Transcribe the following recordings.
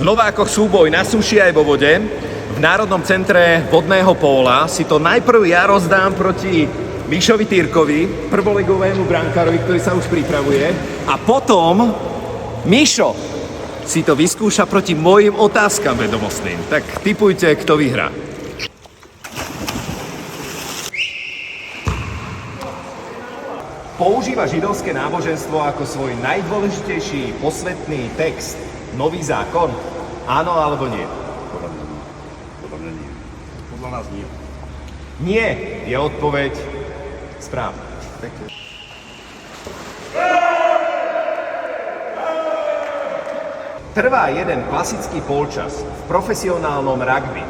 V Novákoch súboj na suši aj vo vode. V Národnom centre vodného póla si to najprv ja rozdám proti Mišovi Týrkovi, prvolegovému brankárovi, ktorý sa už pripravuje. A potom Mišo si to vyskúša proti mojim otázkam vedomostným. Tak tipujte, kto vyhrá. Používa židovské náboženstvo ako svoj najdôležitejší posvetný text Nový zákon? Áno alebo nie? Podľa mňa nie. Podľa nás nie. Nie je odpoveď správna. Trvá jeden klasický polčas v profesionálnom rugby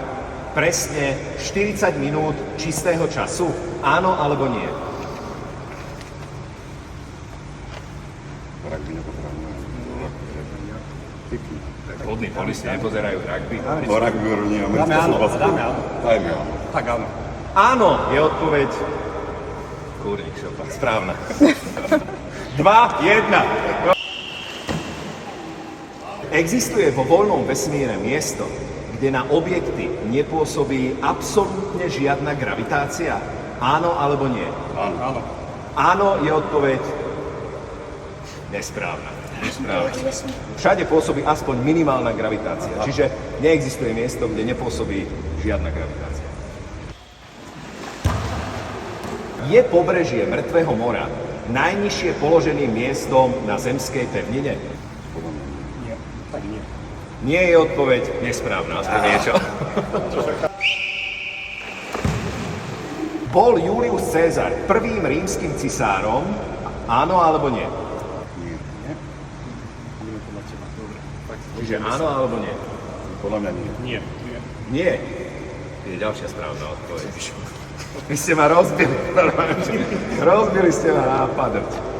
presne 40 minút čistého času? Áno alebo nie? Rugby nepozerám. Vodní polisti nepozerajú rugby. No rugby nie, Dáme áno, dáme áno. Dajme áno. Tak áno. Áno je odpoveď. Kúrnik šopa, správna. 2-1. Existuje vo voľnom vesmíre miesto, kde na objekty nepôsobí absolútne žiadna gravitácia? Áno alebo nie? Áno. Áno. Áno je odpoveď nesprávna. Všade pôsobí aspoň minimálna gravitácia, čiže neexistuje miesto, kde nepôsobí žiadna gravitácia. Je pobrežie Mŕtvého mora najnižšie položeným miestom na zemskej pevnine? Nie. Tak nie. Nie je odpoveď nesprávna, aspoň niečo. Bol Julius Cezar prvým rímskym cisárom? Áno alebo nie? Nie. Budeme podľa teba. Dobre. Tak Čiže áno alebo nie? Podľa mňa nie. Nie. Nie. Je ďalšia správna odpoveď. Vy ste ma rozbili. Rozbili ste ma na padrť.